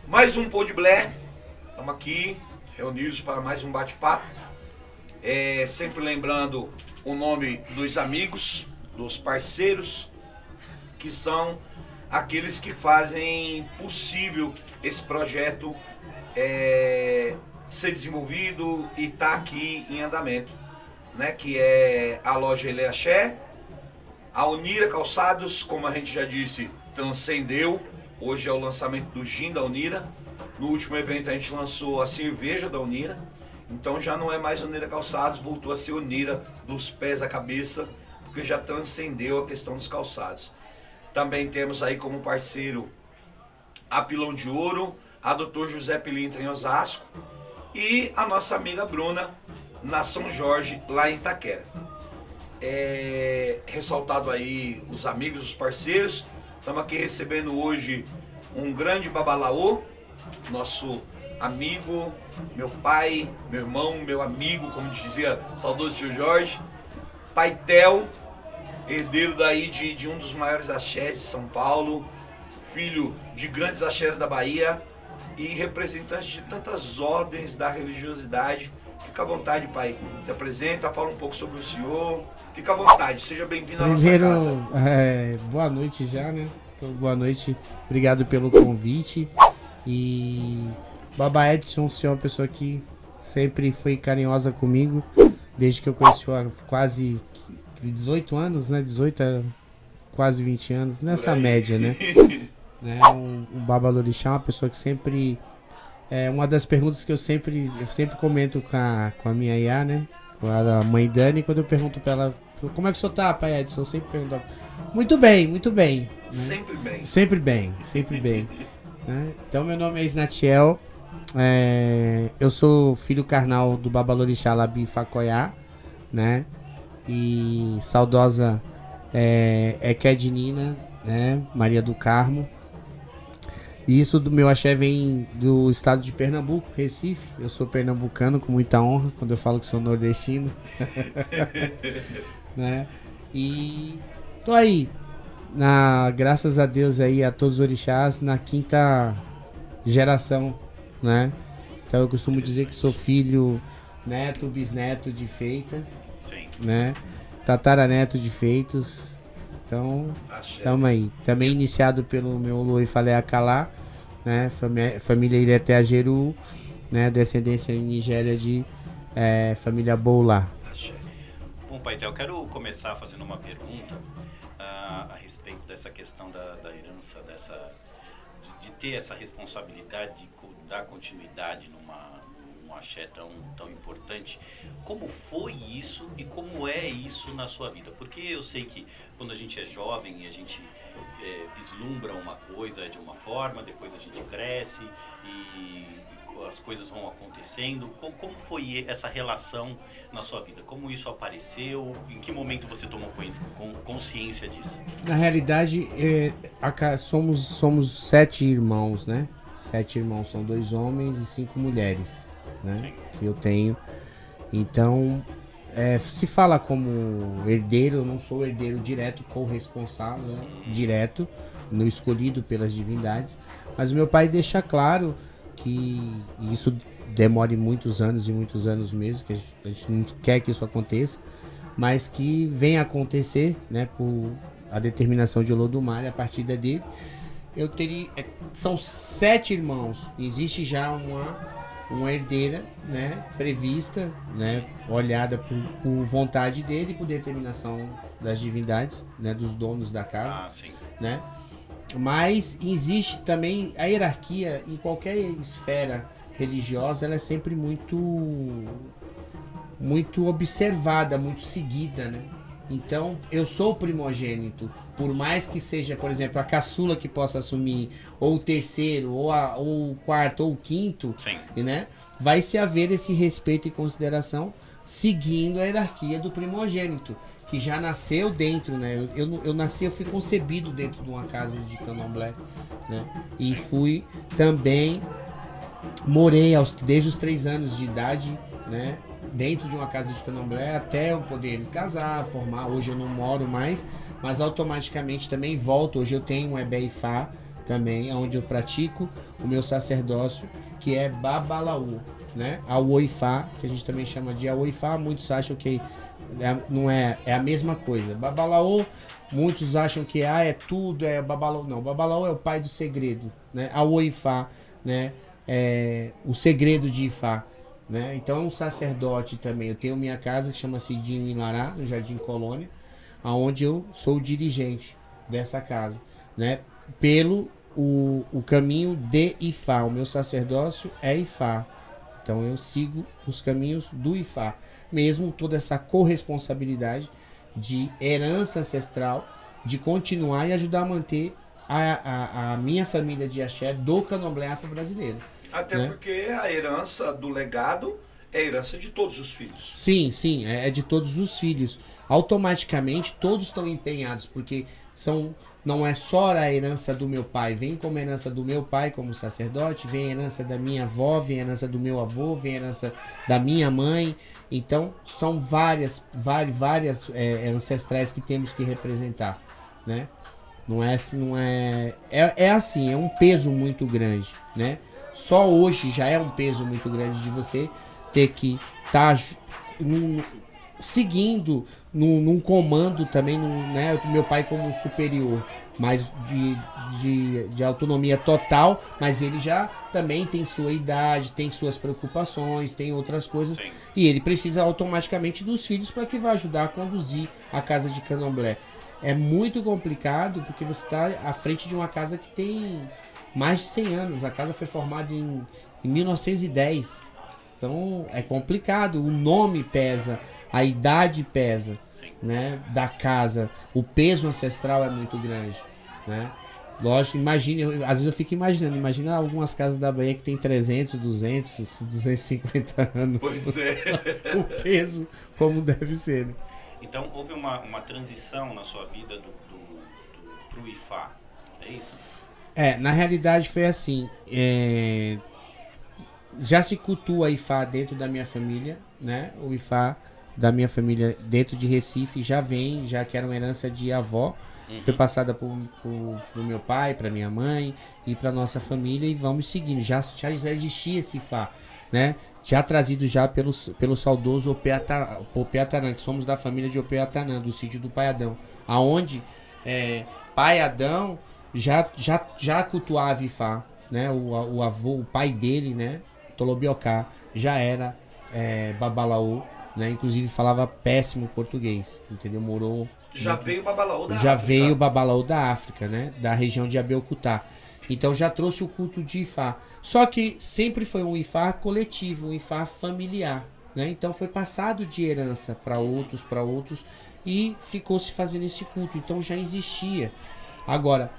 Mais um Pô de Blé. Estamos aqui reunidos para mais um bate-papo. Sempre lembrando o nome dos amigos, dos parceiros, que são aqueles que fazem possível esse projeto ser desenvolvido e estar aqui em andamento, né? Que é a loja Eleaxé, a Unira Calçados, como a gente já disse, transcendeu. Hoje é o lançamento do gin da Unira. No último evento a gente lançou a cerveja da Unira. Então já não é mais Unira Calçados, voltou a ser Unira dos pés à cabeça, porque já transcendeu a questão dos calçados. Também temos aí como parceiro a Pilão de Ouro, a Dr. José Pilintra em Osasco e a nossa amiga Bruna na São Jorge, lá em Itaquera. Ressaltado aí os amigos, os parceiros. Estamos aqui recebendo hoje um grande babalaô, nosso amigo, meu pai, meu irmão, meu amigo, como dizia saudoso tio Jorge, Pai Tel, herdeiro daí de um dos maiores axés de São Paulo, filho de grandes axés da Bahia e representante de tantas ordens da religiosidade. Fica à vontade, pai. Se apresenta, fala um pouco sobre o senhor. Fica à vontade, seja bem-vindo à nossa casa. Boa noite já, né? Então, boa noite, obrigado pelo convite. E Baba Edson, o senhor é uma pessoa que sempre foi carinhosa comigo, desde que eu conheci há quase 18 anos, né? 18 a quase 20 anos, nessa média, né? Um Babalorixá, uma pessoa que sempre... uma das perguntas que eu sempre comento com a minha Iá, né? Com a mãe Dani, quando eu pergunto pra ela, como é que o senhor tá, pai Edson? Eu sempre pergunto, muito bem, muito bem. Né? Sempre bem. Sempre bem, sempre bem. Né? Então, meu nome é Isnatiel, eu sou filho carnal do Babalorixá Labi Facoiá, né? E saudosa Kednina, né? Maria do Carmo. E isso do meu axé vem do estado de Pernambuco, Recife. Eu sou pernambucano com muita honra quando eu falo que sou nordestino. Né? E tô aí, graças a Deus aí, a todos os orixás, na 5ª geração, né? Então eu costumo dizer que sou filho, neto, bisneto de feita. Sim. Né? Tataraneto de feitos. Então, estamos aí. Também iniciado pelo meu Loi Falé Acalá, né? Família Ireté Jeru, né? Descendência em Nigéria de família Boulá. Bom, Pai Tel, eu quero começar fazendo uma pergunta a respeito dessa questão da herança, de ter essa responsabilidade de dar continuidade num axé tão importante. Como foi isso e como é isso na sua vida? Porque eu sei que quando a gente é jovem e a gente vislumbra uma coisa de uma forma, depois a gente cresce e as coisas vão acontecendo. Como foi essa relação na sua vida? Como isso apareceu? Em que momento você tomou consciência disso? Na realidade, somos 7 irmãos, né? 7 irmãos, são 2 homens e 5 mulheres, né? Sim. Que eu tenho. Então, se fala como herdeiro, eu não sou herdeiro direto, corresponsável, né? Direto, no escolhido pelas divindades. Mas o meu pai deixa claro que isso demore muitos anos e muitos anos mesmo, que a gente não quer que isso aconteça, mas que venha acontecer, né, por a determinação de Olodumare, a partida dele. São 7 irmãos, existe já uma herdeira, né, prevista, né, olhada por vontade dele, por determinação das divindades, né, dos donos da casa, sim. Né? Mas existe também a hierarquia em qualquer esfera religiosa, ela é sempre muito observada, muito seguida, né? Então, eu sou o primogênito, por mais que seja, por exemplo, a caçula que possa assumir, ou o terceiro, ou o quarto, ou o quinto, sim. Né? Vai se haver esse respeito e consideração seguindo a hierarquia do primogênito, que já nasceu dentro, né? Eu fui concebido dentro de uma casa de candomblé, né? E fui também, morei desde os 3 anos de idade, né? Dentro de uma casa de candomblé até eu poder me casar, formar. Hoje eu não moro mais, mas automaticamente também volto. Hoje eu tenho um Ebé Ifá também, onde eu pratico o meu sacerdócio, que é Babalaú, né? A Oifá, que a gente também chama de Oifá, muitos acham que não é a mesma coisa. Babalaú, muitos acham que é tudo, é Babalaú. Não, Babalaú é o pai do segredo, né? A Oifá, né? É o segredo de Ifá, né? Então, um sacerdote também. Eu tenho minha casa que chama-se Dinho Ilará, no Jardim Colônia, onde eu sou o dirigente dessa casa, né? Pelo o caminho de Ifá. O meu sacerdócio é Ifá. Então eu sigo os caminhos do Ifá. Mesmo toda essa corresponsabilidade de herança ancestral, de continuar e ajudar a manter a minha família de axé do candomblé afro-brasileiro. Até né? Porque a herança do legado é a herança de todos os filhos. Sim, é de todos os filhos. Automaticamente todos estão empenhados, porque não é só a herança do meu pai, vem como herança do meu pai como sacerdote, vem a herança da minha avó, vem a herança do meu avô, vem a herança da minha mãe. Então são várias ancestrais que temos que representar, né? Não é assim, é um peso muito grande, né? Só hoje já é um peso muito grande de você ter que estar seguindo num comando também, né? Meu pai como superior, mas de autonomia total, mas ele já também tem sua idade, tem suas preocupações, tem outras coisas. Sim. E ele precisa automaticamente dos filhos para que vá ajudar a conduzir a casa de candomblé. É muito complicado porque você está à frente de uma casa que tem mais de 100 anos. A casa foi formada em 1910. Então é complicado. O nome pesa, a idade pesa, né, da casa. O peso ancestral é muito grande, né? Lógico, às vezes eu fico imaginando. Imagina algumas casas da Bahia que tem 300, 200, 250 anos. Pois é. O peso como deve ser, né? Então, houve uma transição na sua vida pro Ifá, é isso? Na realidade foi assim, já se cultua Ifá dentro da minha família, né? O Ifá da minha família dentro de Recife já que era uma herança de avó, que foi passada pro meu pai, pra minha mãe e pra nossa família, e vamos seguindo, já existia esse Ifá, né? Já trazido já pelo saudoso Opê Atanã, que somos da família de Opê Atanã, do sítio do Pai Adão, aonde Pai Adão já cultuava Ifá, né? O avô, o pai dele, né? Tolobiocá, já era Babalaú, né? Inclusive falava péssimo português, entendeu? Morou... Já veio o Babalaú da Já África. veio o Babalaú da África, né? Da região de Abeokuta. Então já trouxe o culto de Ifá. Só que sempre foi um Ifá coletivo, um Ifá familiar, né? Então foi passado de herança para outros e ficou se fazendo esse culto. Então já existia. Agora,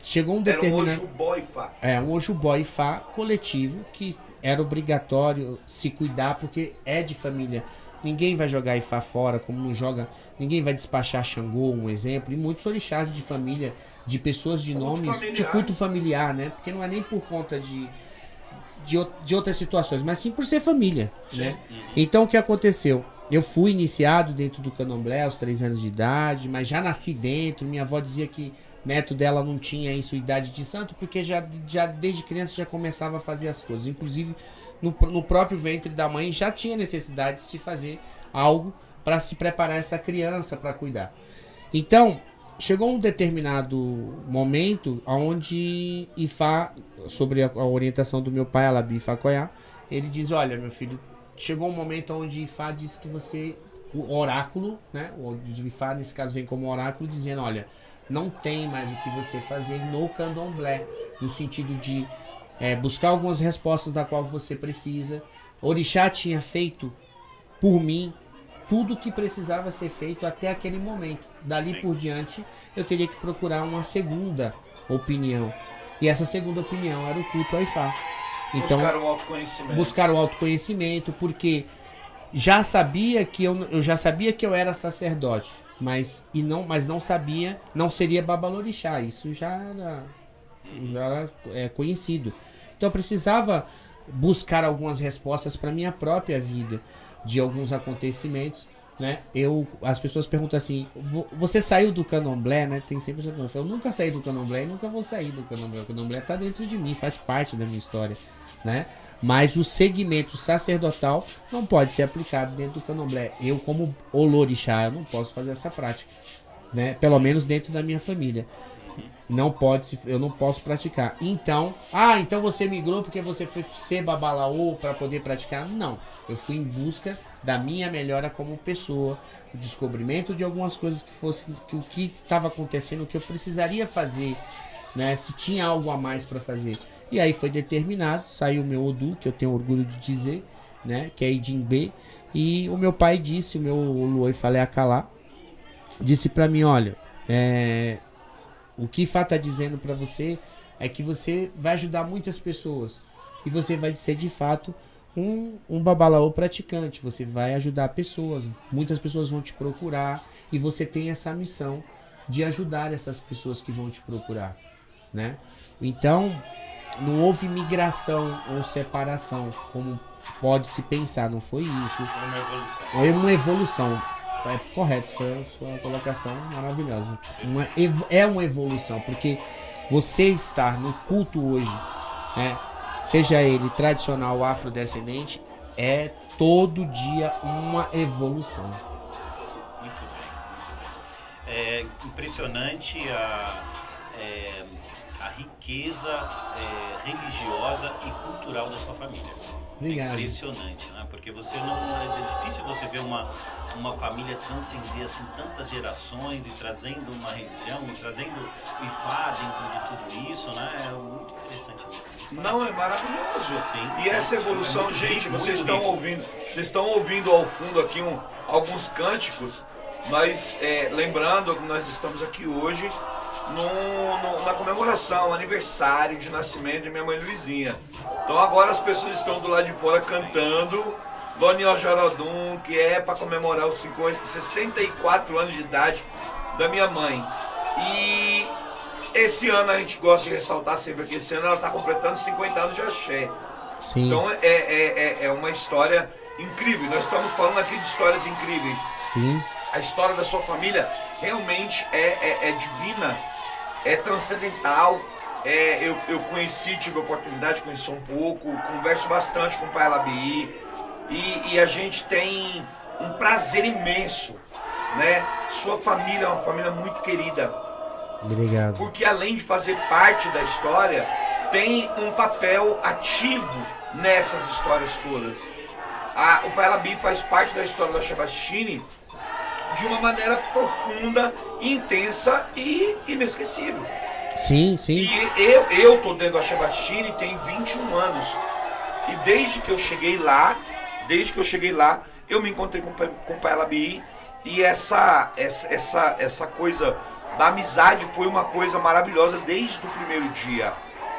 chegou um determinado... Era um Ojubó Ifá. Um Ojubó Ifá coletivo que era obrigatório se cuidar porque é de família. Ninguém vai jogar Ifá fora, como não joga... Ninguém vai despachar Xangô, um exemplo. E muitos orixás de família, de pessoas de Culto nomes, familiar. de culto familiar, né? Porque não é nem por conta de outras situações, mas sim por ser família, né? Então, o que aconteceu? Eu fui iniciado dentro do candomblé aos 3 anos de idade, mas já nasci dentro. Minha avó dizia que neto dela não tinha isso, idade de santo, porque já desde criança já começava a fazer as coisas. Inclusive, no próprio ventre da mãe já tinha necessidade de se fazer algo para se preparar essa criança para cuidar. Então, chegou um determinado momento onde Ifá, sobre a orientação do meu pai, Alabi Ifá Koyá, ele diz: olha, meu filho, chegou um momento onde Ifá diz que você, o oráculo, né? O Ifá nesse caso vem como oráculo dizendo: olha, não tem mais o que você fazer no candomblé, no sentido de buscar algumas respostas da qual você precisa. Orixá tinha feito por mim tudo o que precisava ser feito até aquele momento. Dali por diante, eu teria que procurar uma segunda opinião. E essa segunda opinião era o culto ao Ifá. Então, buscar o autoconhecimento, porque já sabia que eu já sabia que eu era sacerdote, mas não sabia, não seria babalorixá. Isso já era conhecido. Então eu precisava buscar algumas respostas para minha própria vida, de alguns acontecimentos, né? As pessoas perguntam assim, você saiu do candomblé, né? Tem sempre essa pergunta. Eu nunca saí do candomblé e nunca vou sair do candomblé. O candomblé tá dentro de mim, faz parte da minha história, né? Mas o segmento sacerdotal não pode ser aplicado dentro do candomblé. Eu, como olorixá, eu não posso fazer essa prática, né? Pelo menos dentro da minha família. Eu não posso praticar. Então você migrou porque você foi ser babalaô para poder praticar? Não. Eu fui em busca da minha melhora como pessoa, o descobrimento de algumas coisas que o que estava acontecendo, o que eu precisaria fazer, né? Se tinha algo a mais para fazer. E aí foi determinado, saiu o meu Odu, que eu tenho orgulho de dizer, né? Que é Idimbe. E o meu pai disse, o meu Oluoi Falei Akalá, disse para mim, olha, o que Ifá está dizendo para você é que você vai ajudar muitas pessoas. E você vai ser, de fato, um babalaô praticante. Você vai ajudar pessoas. Muitas pessoas vão te procurar. E você tem essa missão de ajudar essas pessoas que vão te procurar, né? Então, não houve migração ou separação, como pode-se pensar. Não foi isso. Foi uma evolução. Foi uma evolução. É correto, sua colocação maravilhosa. É uma evolução, porque você estar no culto hoje, né, seja ele tradicional ou afrodescendente, é todo dia uma evolução. Muito bem, muito bem. É impressionante a riqueza religiosa e cultural da sua família. Obrigado. É impressionante, né? Porque é difícil você ver uma família transcender assim tantas gerações e trazendo uma religião, e trazendo o Ifá dentro de tudo isso, né? É muito interessante mesmo. Não, é maravilhoso. Sim, e sim. essa evolução, gente, rico, vocês muito estão ouvindo ao fundo aqui alguns cânticos, mas lembrando que nós estamos aqui hoje na comemoração, aniversário de nascimento de minha mãe Luizinha. Então agora as pessoas estão do lado de fora cantando Doniel Jorodum, que é para comemorar os 64 anos de idade da minha mãe. E esse ano a gente gosta de ressaltar sempre que esse ano ela está completando 50 anos de axé. Sim. Então é uma história incrível. Nós estamos falando aqui de histórias incríveis. Sim. A história da sua família realmente é divina, é transcendental. Eu tive a oportunidade de conhecer um pouco, converso bastante com o Pai Alabi e a gente tem um prazer imenso, né? Sua família é uma família muito querida. Obrigado. Porque além de fazer parte da história, tem um papel ativo nessas histórias todas. O Pai Alabi faz parte da história da Shabashini de uma maneira profunda, intensa e inesquecível. Sim, sim. E eu tô dentro da Shabashini tem 21 anos. E desde que eu cheguei lá, eu me encontrei com o Pai Alabi. E essa coisa da amizade foi uma coisa maravilhosa desde o primeiro dia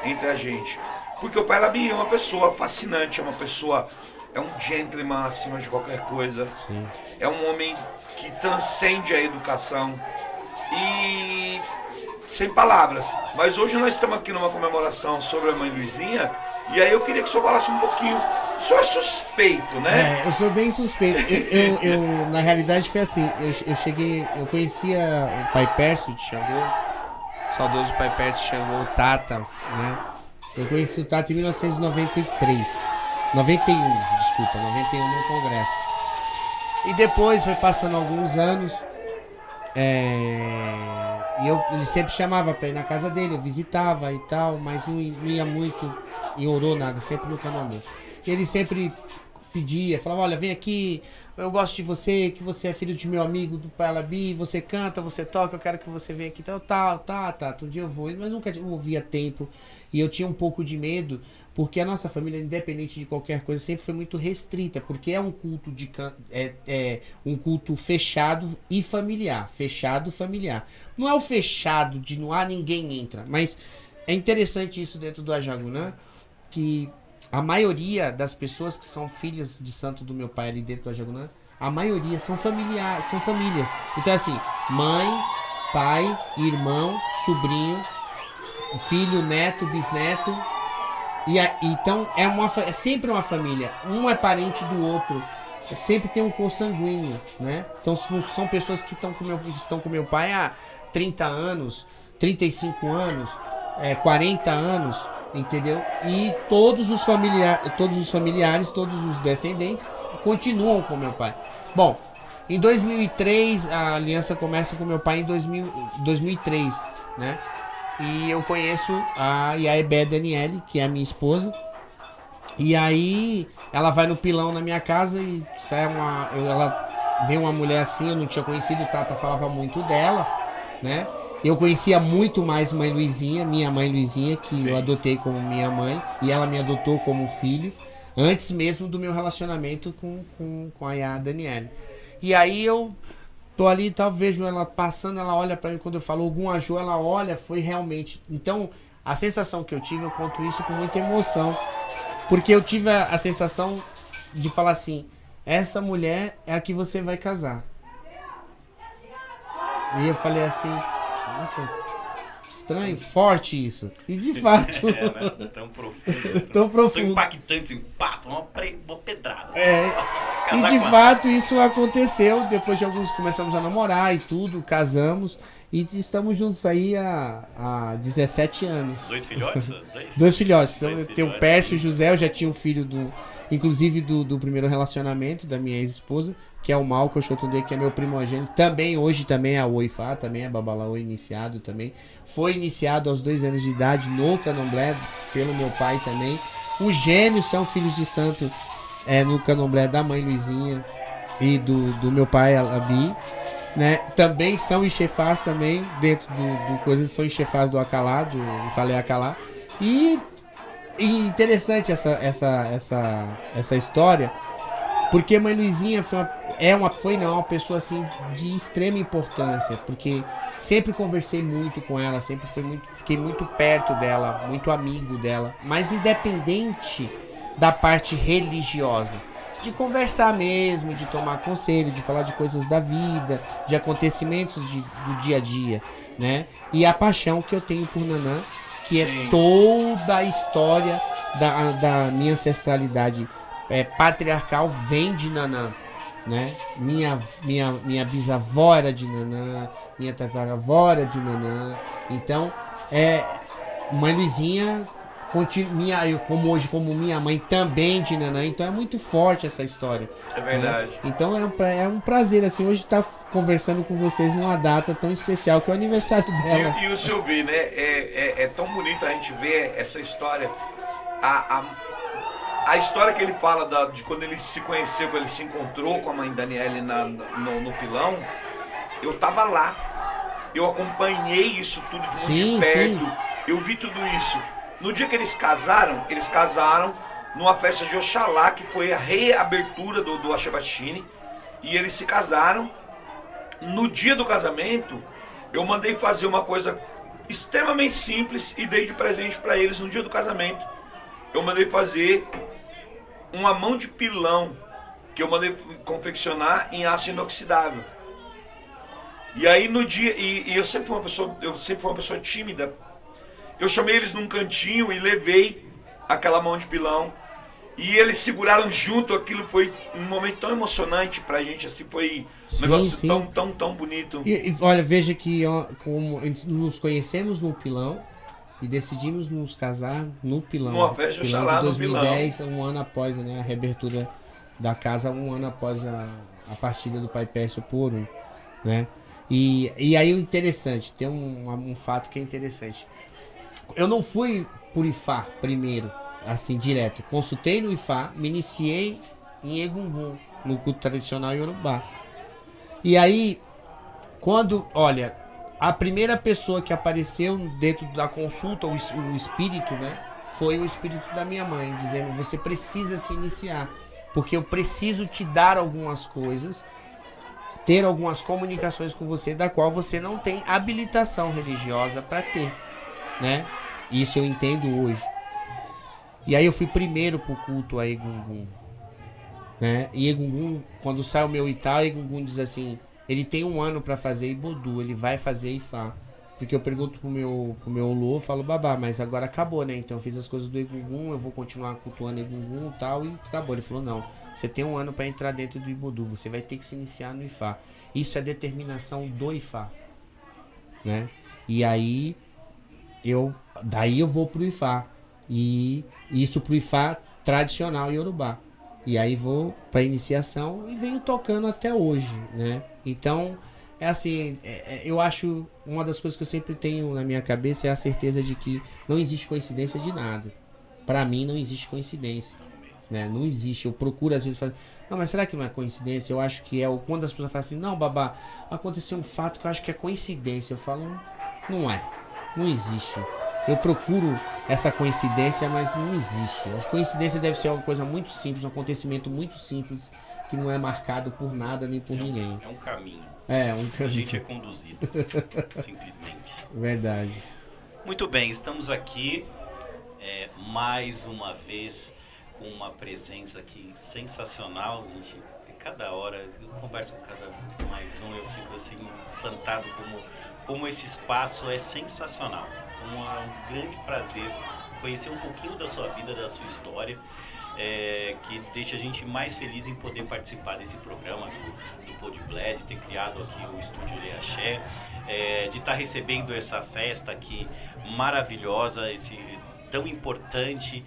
entre a gente. Porque o Pai Alabi é uma pessoa fascinante, é um gentleman acima de qualquer coisa. Sim. É um homem que transcende a educação. E sem palavras. Mas hoje nós estamos aqui numa comemoração sobre a mãe Luizinha. E aí eu queria que o senhor falasse um pouquinho. O senhor é suspeito, né? Eu sou bem suspeito. Eu na realidade foi assim, eu conhecia o Pai Pércio de Xangô, saudoso Pai Pércio de Xangô, o Tata, né? Eu conheci o Tata em 1991 no Congresso. E depois foi passando alguns anos, e ele sempre chamava pra ir na casa dele, eu visitava e tal, mas não ia muito em Orô, nada, sempre no Candomblé. E ele sempre pedia, falava, olha, vem aqui, eu gosto de você, que você é filho de meu amigo do Pai Alabi, você canta, você toca, eu quero que você venha aqui, tá, um dia eu vou, mas nunca ouvia tempo, e eu tinha um pouco de medo, porque a nossa família, independente de qualquer coisa, sempre foi muito restrita, porque é um culto um culto fechado e familiar, não é o fechado de não há ninguém entra, mas é interessante isso dentro do Ajagunã, que a maioria das pessoas que são filhas de santo do meu pai ali dentro do Ajagunã, a maioria são famílias. Então assim, mãe, pai, irmão, sobrinho, filho, neto, bisneto. Então é sempre uma família. Um é parente do outro. sempre tem um consanguíneo, né? Então são pessoas que estão com meu pai há 30 anos, 35 anos, 40 anos, entendeu? E todos os familiares, todos os descendentes continuam com meu pai. Bom, em 2003, a aliança começa com meu pai em 2003, né? E eu conheço a Yaebé Daniele, que é a minha esposa. E aí ela vai no pilão na minha casa e ela vê uma mulher assim, eu não tinha conhecido, o Tata falava muito dela, né? Eu conhecia muito mais minha mãe Luizinha, que Sim. eu adotei como minha mãe, e ela me adotou como filho, antes mesmo do meu relacionamento com a Yá Daniele. E aí eu tô ali e tal, vejo ela passando, ela olha pra mim, quando eu falo algum Ajô, ela olha, foi realmente... Então, a sensação que eu tive, eu conto isso com muita emoção, porque eu tive a sensação de falar assim, essa mulher é a que você vai casar. E eu falei assim, nossa, estranho, forte isso. E de fato... né? Tão profundo. Tão profundo. Tão impactante, impacto, uma pedrada. Assim, e de fato isso aconteceu, depois de alguns começamos a namorar e tudo, casamos. E estamos juntos aí há 17 anos. 2 filhotes? Dois filhotes. Então, eu tenho o Pércio e o José, eu já tinha um filho inclusive do primeiro relacionamento da minha ex-esposa, que é o Malco Xotundê, que é meu primogênito. Também, hoje também é a Oifá, também é Babalaô iniciado também. Foi iniciado aos 2 anos de idade no Candomblé, pelo meu pai também. Os gêmeos são filhos de santo no Candomblé da mãe Luizinha e do meu pai Alabi. Né? Também são enxefás também, dentro do coisa, são enxefás do Acalá, do Falei Acalá. E interessante essa história, porque a mãe Luizinha foi uma pessoa assim de extrema importância, porque sempre conversei muito com ela, fiquei muito perto dela, muito amigo dela, mas independente da parte religiosa, de conversar mesmo, de tomar conselho, de falar de coisas da vida, de acontecimentos do dia a dia, né? E a paixão que eu tenho por Nanã, que Sim. é toda a história da minha ancestralidade patriarcal, vem de Nanã, né? Minha bisavó era de Nanã, minha tataravó era de Nanã. Então, mãe Luizinha... como minha mãe também de Nanã, então é muito forte essa história. É verdade. Né? Então é um prazer assim hoje estar conversando com vocês numa data tão especial que é o aniversário dela. E o Silvio, né? É tão bonito a gente ver essa história. A história que ele fala de quando ele se conheceu, quando ele se encontrou com a mãe Daniele no pilão, eu tava lá. Eu acompanhei isso tudo de muito perto. Sim. Eu vi tudo isso. No dia que eles casaram numa festa de Oxalá, que foi a reabertura do Axabachine, e eles se casaram. No dia do casamento, eu mandei fazer uma coisa extremamente simples e dei de presente para eles no dia do casamento. Eu mandei fazer uma mão de pilão, que eu mandei confeccionar em aço inoxidável. E aí no dia, e eu sempre fui uma pessoa tímida. Eu chamei eles num cantinho e levei aquela mão de pilão. E eles seguraram junto, aquilo foi um momento tão emocionante pra gente, assim, foi um negócio tão bonito. E olha, veja que como nos conhecemos no pilão e decidimos nos casar no pilão. Numa festa de 2010, um ano após, né, a reabertura da casa, um ano após a partida do Pai Pércio por um, né? E aí o interessante, tem um fato que é interessante. Eu não fui por Ifá primeiro, assim, direto. Consultei no Ifá, me iniciei em Egungun, no culto tradicional Yorubá. E aí, olha, a primeira pessoa que apareceu dentro da consulta, o espírito, né, foi o espírito da minha mãe, dizendo, você precisa se iniciar, porque eu preciso te dar algumas coisas, ter algumas comunicações com você, da qual você não tem habilitação religiosa para ter. Né? Isso eu entendo hoje. E aí eu fui primeiro pro culto a Egungun, né? E Egungun, quando sai o meu Itá, Egungun diz assim, ele tem 1 ano para fazer Ibodu, ele vai fazer Ifá. Porque eu pergunto pro meu Olô, eu falo, babá, mas agora acabou, né? Então eu fiz as coisas do Egungun, eu vou continuar cultuando Egungun e tal, e acabou. Ele falou, não, você tem um ano para entrar dentro do Ibudu, você vai ter que se iniciar no Ifá. Isso é determinação do Ifá, né? E aí, daí eu vou pro Ifá. E isso pro Ifá tradicional Yorubá. E aí vou pra iniciação e venho tocando até hoje, né? Então, é assim, eu acho, uma das coisas que eu sempre tenho na minha cabeça é a certeza de que não existe coincidência de nada. Pra mim não existe coincidência, né? Não existe. Eu procuro às vezes falar, não, mas será que não é coincidência? Eu acho que é. Quando as pessoas falam assim, não, babá, aconteceu um fato que eu acho que é coincidência. Eu falo, não é, não existe. Eu procuro essa coincidência, mas não existe. A coincidência deve ser uma coisa muito simples, um acontecimento muito simples, que não é marcado por nada nem por ninguém. É um caminho. É, um caminho. A gente é conduzido, simplesmente. Verdade. Muito bem, estamos aqui mais uma vez com uma presença aqui sensacional. A gente, cada hora, eu converso com cada mais um, eu fico assim espantado como esse espaço é sensacional. É um grande prazer conhecer um pouquinho da sua vida, da sua história, que deixa a gente mais feliz em poder participar desse programa do Podblé, de ter criado aqui o Estúdio Ilê Axé, de estar recebendo essa festa aqui maravilhosa, tão importante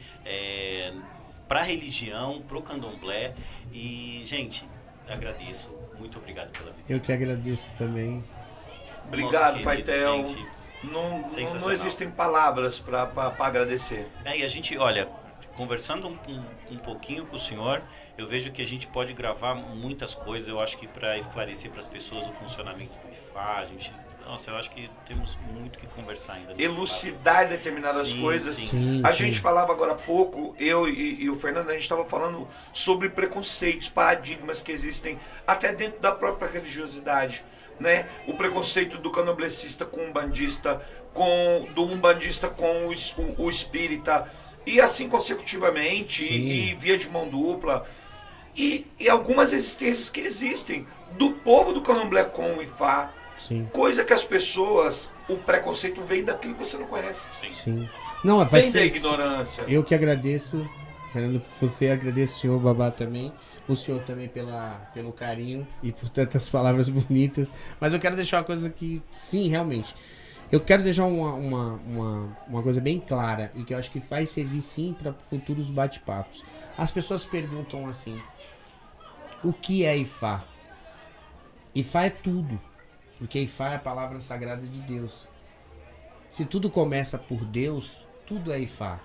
para a religião, para o candomblé. E, gente, agradeço. Muito obrigado pela visita. Eu que agradeço também. Obrigado, Paitel. Não existem palavras para agradecer. E a gente, olha, conversando um pouquinho com o senhor, eu vejo que a gente pode gravar muitas coisas. Eu acho que para esclarecer para as pessoas o funcionamento do Ifá, eu acho que temos muito que conversar ainda. Elucidar determinadas coisas. Sim, a gente falava agora há pouco, eu e o Fernando, a gente estava falando sobre preconceitos, paradigmas que existem até dentro da própria religiosidade. Né? O preconceito do candomblessista com o umbandista, do umbandista com o espírita, e assim consecutivamente, e via de mão dupla, e algumas existências que existem do povo do candomblé com o Ifá. Sim. Coisa que as pessoas, o preconceito vem daquilo que você não conhece. Sim. Não, vai vem ser da ignorância. Eu que agradeço, Fernando, por você, agradeço o senhor Babá também. O senhor também pelo carinho e por tantas palavras bonitas. Mas eu quero deixar uma coisa que, sim, realmente. Eu quero deixar uma coisa bem clara e que eu acho que vai servir, sim, para futuros bate-papos. As pessoas perguntam assim, o que é Ifá? Ifá é tudo, porque Ifá é a palavra sagrada de Deus. Se tudo começa por Deus, tudo é Ifá.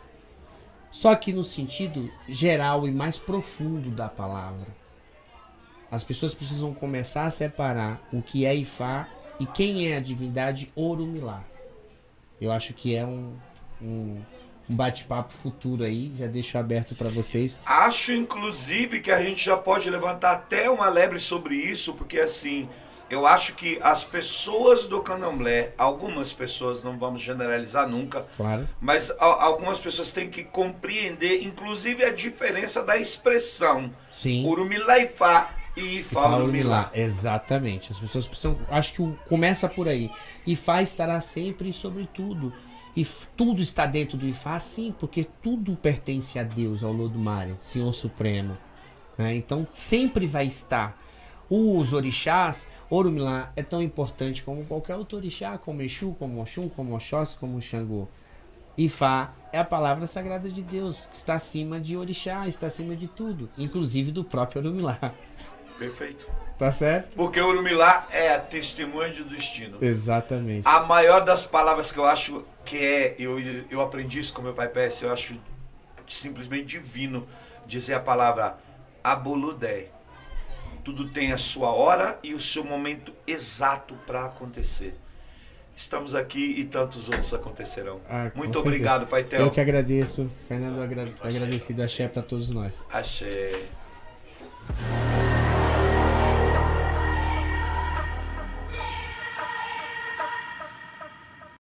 Só que no sentido geral e mais profundo da palavra. As pessoas precisam começar a separar o que é Ifá e quem é a divindade Orumilá. Eu acho que é um bate-papo futuro aí, já deixo aberto para vocês. Acho inclusive que a gente já pode levantar até uma lebre sobre isso, porque assim, eu acho que as pessoas do candomblé, algumas pessoas, não vamos generalizar nunca, claro, mas algumas pessoas têm que compreender, inclusive, a diferença da expressão Orumilá Ifá e Ifá Orumilá. Exatamente. As pessoas precisam, acho que começa por aí. Ifá estará sempre sobre tudo. E tudo está dentro do Ifá, sim, porque tudo pertence a Deus, ao Lodumare, Senhor Supremo. Né? Então sempre vai estar. Os orixás, Orumilá é tão importante como qualquer outro orixá, como Exu, como Oxum, como Oxóssi, como Xangô. Ifá é a palavra sagrada de Deus, que está acima de orixá, está acima de tudo, inclusive do próprio Orumilá. Perfeito. Tá certo? Porque Orumilá é a testemunha do destino. Exatamente. A maior das palavras que eu acho que eu aprendi isso com meu pai Pérez, eu acho simplesmente divino dizer a palavra Aboludé. Tudo tem a sua hora e o seu momento exato para acontecer. Estamos aqui e tantos outros acontecerão. Muito obrigado, Paitel. Eu que agradeço. Fernando, agradecido. Axé para todos nós. Axé.